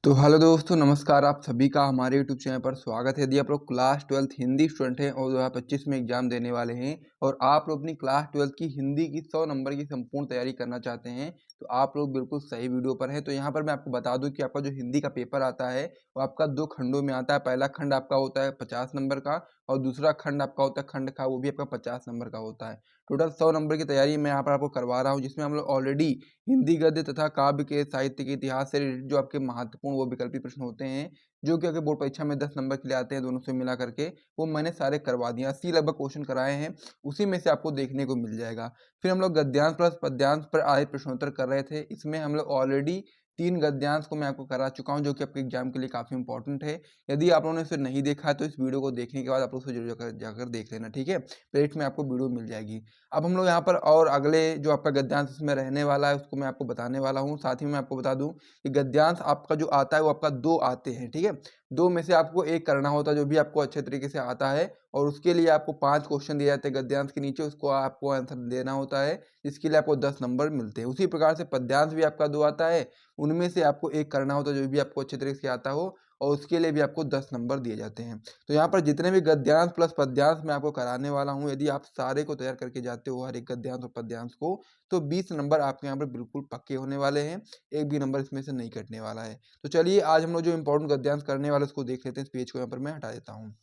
तो हेलो दोस्तों, नमस्कार। आप सभी का हमारे यूट्यूब चैनल पर स्वागत है। यदि आप लोग क्लास 12th हिंदी स्टूडेंट हैं और 2025 में एग्जाम देने वाले हैं और आप लोग अपनी क्लास 12th की हिंदी की 100 नंबर की संपूर्ण तैयारी करना चाहते हैं, तो आप लोग बिल्कुल सही वीडियो पर हैं। तो यहाँ पर मैं आपको बता दूं कि आपका जो हिंदी का पेपर आता है वो आपका 2 खंडों में आता है। पहला खंड आपका होता है 50 नंबर का और दूसरा खंड आपका होता है खंड का, वो भी आपका 50 नंबर का होता है। टोटल 100 नंबर की तैयारी मैं यहाँ पर आपको करवा रहा हूँ, जिसमें हम लोग ऑलरेडी हिंदी गद्य तथा काव्य के साहित्य के इतिहास से रिलेटेड जो आपके महत्वपूर्ण वो विकल्पी प्रश्न होते हैं, जो कि अगर बोर्ड परीक्षा में 10 नंबर के लिए आते हैं, दोनों से मिला करके वो मैंने सारे करवा दिए। 80 लगभग क्वेश्चन कराए हैं, उसी में से आपको देखने को मिल जाएगा। फिर हम लोग गद्यांश प्लस पद्यांश पर आए प्रश्नोत्तर कर रहे थे। इसमें हम लोग ऑलरेडी 3 गद्यांश को मैं आपको करा चुका हूँ, जो कि आपके एग्जाम के लिए काफ़ी इंपॉर्टेंट है। यदि आप लोगों ने इसे नहीं देखा है तो इस वीडियो को देखने के बाद आप लोग उसे जरूर जाकर देख लेना, ठीक है। प्लेलिस्ट में आपको वीडियो मिल जाएगी। अब हम लोग यहाँ पर और अगले जो आपका गद्यांश इसमें रहने वाला है उसको मैं आपको बताने वाला हूँ। साथ ही मैं आपको बता दूं कि गद्यांश आपका जो आता है वो आपका 2 आते हैं, ठीक है। 2 में से आपको 1 करना होता है जो भी आपको अच्छे तरीके से आता है, और उसके लिए आपको 5 क्वेश्चन दिए जाते हैं गद्यांश के नीचे, उसको आपको आंसर देना होता है, जिसके लिए आपको 10 नंबर मिलते हैं। उसी प्रकार से पद्यांश भी आपका 2 आता है, उनमें से आपको 1 करना होता है जो भी आपको अच्छे तरीके से आता हो, और उसके लिए भी आपको 10 नंबर दिए जाते हैं। तो यहाँ पर जितने भी गद्यांश प्लस पद्यांश मैं आपको कराने वाला हूँ, यदि आप सारे को तैयार करके जाते हो हर एक गद्यांश और पद्यांश को, तो 20 नंबर आपके यहाँ पर बिल्कुल पक्के होने वाले हैं। एक भी नंबर इसमें से नहीं कटने वाला है। तो चलिए आज हम लोग जो इंपॉर्टेंट गद्यांश करने वाले उसको देख लेते हैं। इस पेज को यहाँ पर मैं हटा देता हूँ।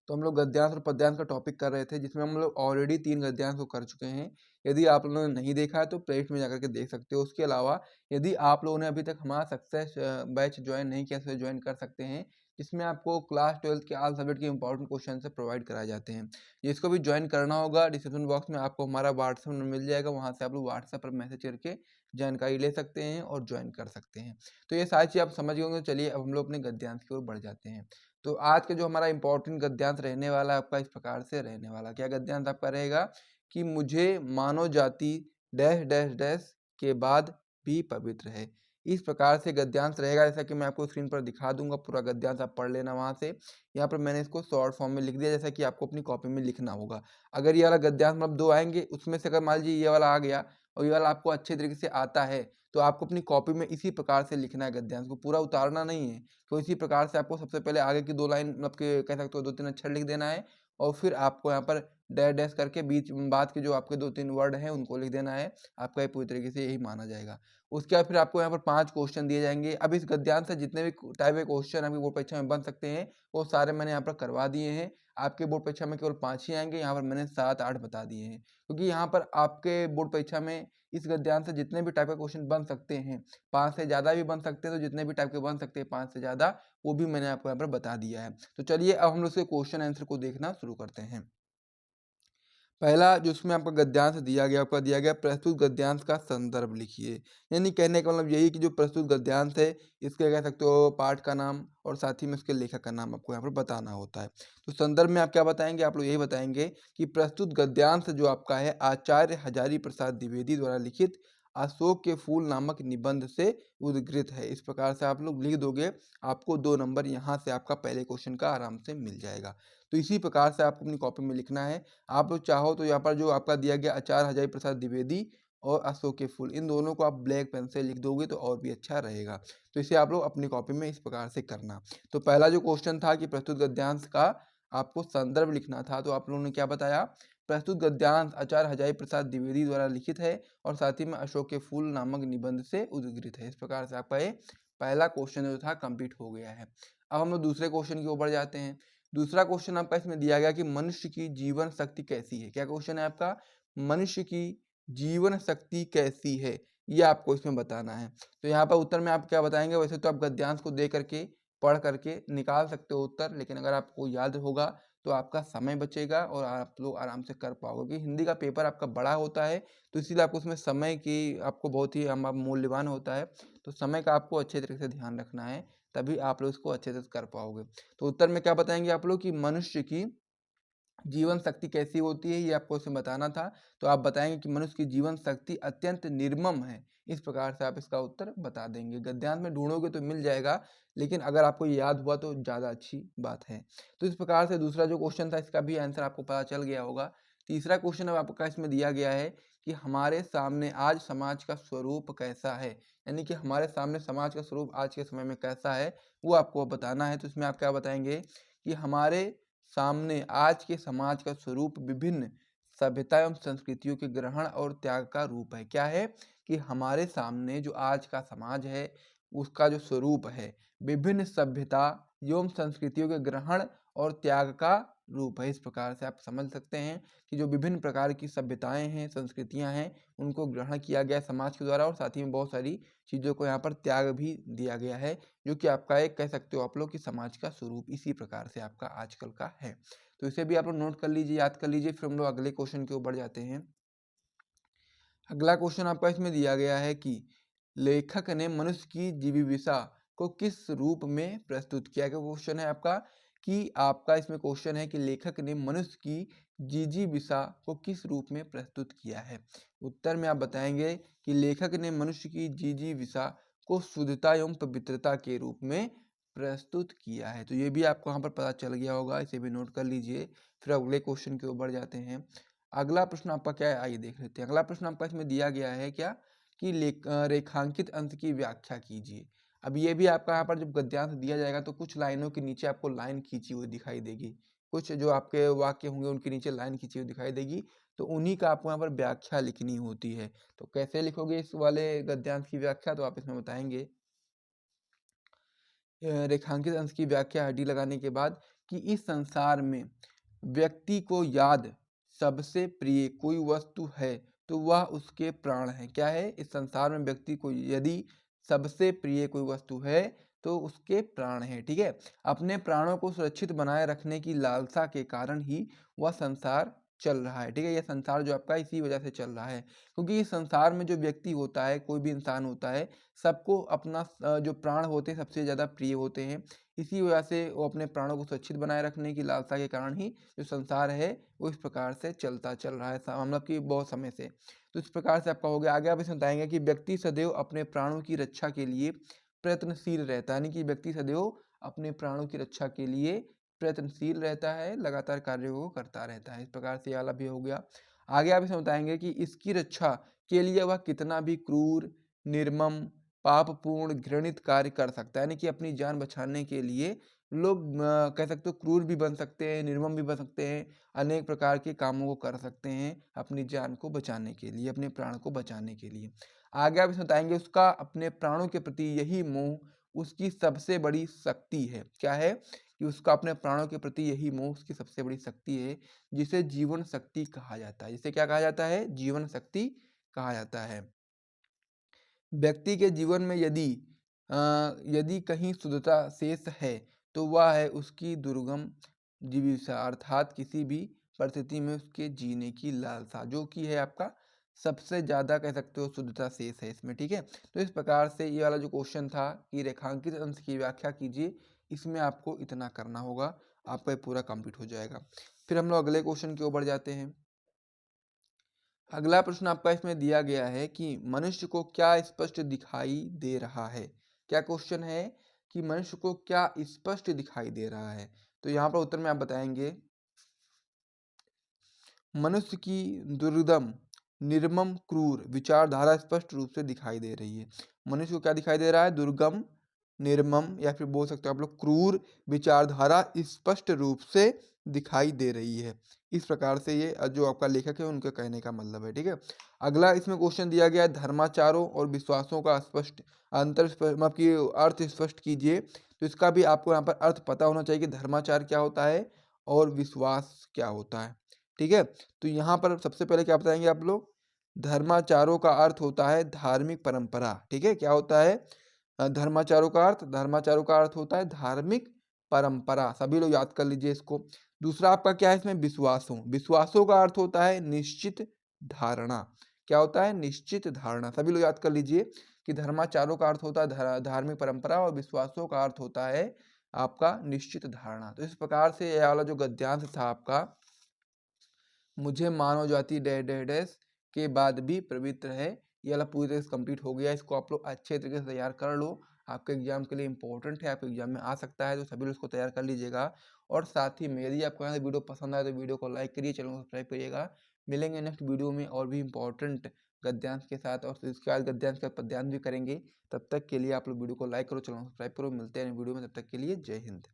तो हम लोग गद्यांश और पद्यांश का टॉपिक कर रहे थे, जिसमें हम लोग ऑलरेडी 3 गद्यांश को कर चुके हैं। यदि आप लोगों ने नहीं देखा है तो प्लेलिस्ट में जाकर के देख सकते हो। उसके अलावा यदि आप लोगों ने अभी तक हमारा सक्सेस बैच ज्वाइन नहीं किया तो ज्वाइन कर सकते हैं, जिसमें आपको क्लास 12th के ऑल सब्जेक्ट के इंपॉर्टेंट क्वेश्चन से प्रोवाइड कराए जाते हैं। जिसको भी ज्वाइन करना होगा, डिस्क्रिप्शन बॉक्स में आपको हमारा व्हाट्सएप नंबर मिल जाएगा, वहाँ से आप लोग व्हाट्सएप पर मैसेज करके जानकारी ले सकते हैं और ज्वाइन कर सकते हैं। तो ये सारी चीज़ आप समझ गए होंगे। चलिए अब हम लोग अपने गद्यांश की ओर बढ़ जाते हैं। तो आज का जो हमारा इंपॉर्टेंट गद्यांश रहने वाला है आपका इस प्रकार से रहने वाला। क्या गद्यांश आपका रहेगा कि मुझे मानव जाति डैश डैश डैश के बाद भी पवित्र है। इस प्रकार से गद्यांश रहेगा, जैसा कि मैं आपको स्क्रीन पर दिखा दूंगा। पूरा गद्यांश आप पढ़ लेना वहां से। यहाँ पर मैंने इसको शॉर्ट फॉर्म में लिख दिया, जैसा कि आपको अपनी कॉपी में लिखना होगा। अगर ये वाला गद्यांश मतलब 2 आएंगे, उसमें से अगर मान लीजिए ये वाला आ गया और ये वाला आपको अच्छे तरीके से आता है, तो आपको अपनी कॉपी में इसी प्रकार से लिखना है। गद्यांश को पूरा उतारना नहीं है। तो इसी प्रकार से आपको सबसे पहले आगे की 2 लाइन मतलब के कह सकते हो 2-3 अक्षर लिख देना है, और फिर आपको यहाँ पर डैश डैश करके बीच बाद के जो आपके 2-3 वर्ड हैं उनको लिख देना है। आपका ये पूरी तरीके से यही माना जाएगा। उसके बाद फिर आपको यहाँ पर 5 क्वेश्चन दिए जाएंगे। अब इस गद्यांश से जितने भी टाइप के क्वेश्चन आपकी बोर्ड परीक्षा में बन सकते हैं, वो सारे मैंने यहाँ पर करवा दिए हैं। आपके बोर्ड परीक्षा में केवल 5 ही आएंगे, यहाँ पर मैंने 7-8 बता दिए हैं, क्योंकि यहाँ पर आपके बोर्ड परीक्षा में इस गद्यांश से जितने भी टाइप के क्वेश्चन बन सकते हैं, 5 से ज़्यादा भी बन सकते हैं, तो जितने भी टाइप के बन सकते हैं 5 से ज़्यादा, वो भी मैंने आपको यहाँ पर बता दिया है। तो चलिए अब हम लोग इसके क्वेश्चन आंसर को देखना शुरू करते हैं। पहला जो उसमें आपका गद्यांश दिया गया, आपका दिया गया प्रस्तुत गद्यांश का संदर्भ लिखिए। यानी कहने का मतलब यही कि जो प्रस्तुत गद्यांश है, इसके कह सकते हो पाठ का नाम और साथ ही में उसके लेखक का नाम आपको यहाँ पर बताना होता है। तो संदर्भ में आप क्या बताएंगे, आप लोग यही बताएंगे कि प्रस्तुत गद्यांश जो आपका है आचार्य हजारी प्रसाद द्विवेदी द्वारा लिखित अशोक के फूल नामक निबंध से उद्गृत है। इस प्रकार से आप लोग लिख दोगे, आपको 2 नंबर यहाँ से आपका पहले क्वेश्चन का आराम से मिल जाएगा। तो इसी प्रकार से आपको अपनी कॉपी में लिखना है। आप लोग चाहो तो यहाँ पर जो आपका दिया गया आचार्य हजारी प्रसाद द्विवेदी और अशोक के फूल, इन दोनों को आप ब्लैक पेन से लिख दोगे तो और भी अच्छा रहेगा। तो इसे आप लोग अपनी कॉपी में इस प्रकार से करना। तो पहला जो क्वेश्चन था कि प्रस्तुत गद्यांश का आपको संदर्भ लिखना था, तो आप लोगों ने क्या बताया, प्रस्तुत गद्यांश आचार्य हजारी प्रसाद द्विवेदी द्वारा लिखित है और साथ ही में अशोक के फूल नामक निबंध से उद्गृत है। इस प्रकार से आपका ये पहला क्वेश्चन जो था कंप्लीट हो गया है। अब हम लोग दूसरे क्वेश्चन की ओर बढ़ जाते हैं। दूसरा क्वेश्चन आपका इसमें दिया गया कि मनुष्य की जीवन शक्ति कैसी है। क्या क्वेश्चन है आपका, मनुष्य की जीवन शक्ति कैसी है, ये आपको इसमें बताना है। तो यहाँ पर उत्तर में आप क्या बताएंगे, वैसे तो आप गद्यांश को दे करके पढ़ करके निकाल सकते हो उत्तर, लेकिन अगर आपको याद होगा तो आपका समय बचेगा और आप लोग आराम से कर पाओगे, क्योंकि हिंदी का पेपर आपका बड़ा होता है, तो इसीलिए आपको उसमें समय की आपको बहुत ही मूल्यवान होता है। तो समय का आपको अच्छे तरीके से ध्यान रखना है, तभी आप लोग इसको अच्छे से कर पाओगे। तो उत्तर में क्या बताएंगे आप लोग कि मनुष्य की जीवन शक्ति कैसी होती है, ये आपको इसमें बताना था। तो आप बताएंगे कि मनुष्य की जीवन शक्ति अत्यंत निर्मम है। इस प्रकार से आप इसका उत्तर बता देंगे। गद्यांश में ढूंढोगे तो मिल जाएगा, लेकिन अगर आपको याद हुआ तो ज़्यादा अच्छी बात है। तो इस प्रकार से दूसरा जो क्वेश्चन था इसका भी आंसर आपको पता चल गया होगा। तीसरा क्वेश्चन अब आपका इसमें दिया गया है कि हमारे सामने आज समाज का स्वरूप कैसा है, यानी कि हमारे सामने समाज का स्वरूप आज के समय में कैसा है वो आपको बताना है। तो इसमें आप क्या बताएंगे कि हमारे सामने आज के समाज का स्वरूप विभिन्न सभ्यता एवं संस्कृतियों के ग्रहण और त्याग का रूप है। क्या है कि हमारे सामने जो आज का समाज है उसका जो स्वरूप है विभिन्न सभ्यता एवं संस्कृतियों के ग्रहण और त्याग का रूप है। इस प्रकार से आप समझ सकते हैं कि जो विभिन्न प्रकार की सभ्यताएं हैं, संस्कृतियां हैं, उनको ग्रहण किया गया समाज के द्वारा और साथ ही में बहुत सारी चीज़ों को यहाँ पर त्याग भी दिया गया है, जो कि आपका एक कह सकते हो आप लोग कि समाज का स्वरूप इसी प्रकार से आपका आजकल का है। तो इसे भी आप लोग नोट कर लीजिए, याद कर लीजिए। फिर हम लोग अगले क्वेश्चन के ऊपर जाते हैं। अगला क्वेश्चन आपका इसमें दिया गया है कि लेखक ने मनुष्य की जीविका को किस रूप में प्रस्तुत किया गया। क्वेश्चन है आपका कि आपका इसमें क्वेश्चन है कि लेखक ने मनुष्य की जिजीविषा को किस रूप में प्रस्तुत किया है। उत्तर में आप बताएंगे कि लेखक ने मनुष्य की जिजीविषा को शुद्धता एवं पवित्रता के रूप में प्रस्तुत किया है। तो ये भी आपको यहाँ पर पता चल गया होगा, इसे भी नोट कर लीजिए। फिर अगले क्वेश्चन के ऊपर जाते हैं। अगला प्रश्न आपका क्या है, आइए देख लेते हैं। अगला प्रश्न आपका इसमें दिया गया है क्या कि रेखांकित अंश की व्याख्या कीजिए। अब ये भी आपका यहाँ पर जब गद्यांश दिया जाएगा तो कुछ लाइनों के नीचे आपको लाइन खींची हुई दिखाई देगी, कुछ जो आपके वाक्य होंगे उनके नीचे लाइन खींची हुई दिखाई देगी, तो उन्हीं का आपको यहाँ पर व्याख्या लिखनी होती है। तो कैसे लिखोगे इस वाले गद्यांश की व्याख्या, तो आप इसमें बताएंगे रेखांकित अंश की व्याख्या हड्डी लगाने के बाद कि इस संसार में व्यक्ति को याद सबसे प्रिय कोई वस्तु है तो वह उसके प्राण है। क्या है, इस संसार में व्यक्ति को यदि सबसे प्रिय कोई वस्तु है तो उसके प्राण है। ठीक है, अपने प्राणों को सुरक्षित बनाए रखने की लालसा के कारण ही वह संसार चल रहा है। ठीक है, यह संसार जो आपका इसी वजह से चल रहा है, क्योंकि इस संसार में जो व्यक्ति होता है, कोई भी इंसान होता है, सबको अपना जो प्राण होते हैं सबसे ज़्यादा प्रिय होते हैं। इसी वजह से वो अपने प्राणों को सुरक्षित बनाए रखने की लालसा के कारण ही जो संसार है वो इस प्रकार से चलता चल रहा है, मतलब कि बहुत समय से। तो इस प्रकार से आपका हो गया। आगे आप इसमें बताएंगे कि व्यक्ति सदैव अपने प्राणों की रक्षा के लिए प्रयत्नशील रहता है, यानी कि व्यक्ति सदैव अपने प्राणों की रक्षा के लिए प्रयत्नशील रहता है, लगातार कार्यों को करता रहता है। इस प्रकार से ये वाला भी हो गया। आगे आप इसमें बताएंगे कि इसकी रक्षा के लिए वह कितना भी क्रूर, निर्मम, पापपूर्ण, घृणित कार्य कर सकता है, यानी कि अपनी जान बचाने के लिए लोग कह सकते हो क्रूर भी बन सकते हैं, निर्मम भी बन सकते हैं, अनेक प्रकार के कामों को कर सकते हैं अपनी जान को बचाने के लिए, अपने प्राण को बचाने के लिए। आगे आप इसमें बताएंगे उसका अपने प्राणों के प्रति यही मोह उसकी सबसे बड़ी शक्ति है। क्या है कि उसका अपने प्राणों के प्रति यही मोह उसकी सबसे बड़ी शक्ति है, जिसे जीवन शक्ति कहा जाता है। जिसे क्या कहा जाता है, जीवन शक्ति कहा जाता है। व्यक्ति के जीवन में यदि कहीं शुद्धता शेष है तो वह है उसकी दुर्गम जिज्ञासा, अर्थात किसी भी परिस्थिति में उसके जीने की लालसा, जो कि है आपका सबसे ज़्यादा कह सकते हो शुद्धता शेष है इसमें। ठीक है, तो इस प्रकार से ये वाला जो क्वेश्चन था कि रेखांकित अंश की व्याख्या कीजिए, इसमें आपको इतना करना होगा, आपका ये पूरा कंप्लीट हो जाएगा। फिर हम लोग अगले क्वेश्चन के ऊपर जाते हैं। अगला प्रश्न आपका इसमें दिया गया है कि मनुष्य को क्या स्पष्ट दिखाई दे रहा है। क्या क्वेश्चन है कि मनुष्य को क्या स्पष्ट दिखाई दे रहा है। तो यहाँ पर उत्तर में आप बताएंगे मनुष्य की दुर्दम, निर्मम, क्रूर विचारधारा स्पष्ट रूप से दिखाई दे रही है। मनुष्य को क्या दिखाई दे रहा है, दुर्गम, निर्मम, या फिर बोल सकते हो आप लोग क्रूर विचारधारा स्पष्ट रूप से दिखाई दे रही है। इस प्रकार से ये जो आपका लेखक है उनके कहने का मतलब है। ठीक है, अगला इसमें क्वेश्चन दिया गया है धर्माचारों और विश्वासों का स्पष्ट मतलब कि अर्थ स्पष्ट कीजिए। तो इसका भी आपको यहाँ पर अर्थ पता होना चाहिए कि धर्माचार क्या होता है और विश्वास क्या होता है। ठीक है, तो यहाँ पर सबसे पहले क्या बताएंगे आप लोग, धर्माचारों का अर्थ होता है धार्मिक परंपरा। ठीक है, क्या होता है धर्माचारों का अर्थ होता है धार्मिक परंपरा। सभी लोग याद कर लीजिए इसको। दूसरा आपका क्या है इसमें, विश्वासों का अर्थ होता है निश्चित धारणा। क्या होता है, निश्चित धारणा। सभी लोग याद कर लीजिए कि धर्माचारों का अर्थ होता है धार्मिक परंपरा और विश्वासों का अर्थ होता है आपका निश्चित धारणा। तो इस प्रकार से यह वाला जो गद्यांश था आपका, मुझे मानव जाति डैश डैश डैश के बाद भी पवित्र है, ये वाला पूरी तरह से कंप्लीट हो गया। इसको आप लोग अच्छे तरीके से तैयार कर लो, आपके एग्जाम के लिए इंपॉर्टेंट है, आपके एग्जाम में आ सकता है, तो सभी लोग इसको तैयार कर लीजिएगा। और साथ ही में यदि आपको वीडियो पसंद आए तो वीडियो को लाइक करिए, चैनल को सब्सक्राइब करिएगा। मिलेंगे नेक्स्ट वीडियो में और भी इंपॉर्टेंट गद्यांश के साथ, और इसके बाद गद्यांश का पद्यांश भी करेंगे। तब तक के लिए आप लोग वीडियो को लाइक करो, चैनल को सब्सक्राइब करो। मिलते हैं वीडियो में, तब तक के लिए जय हिंद।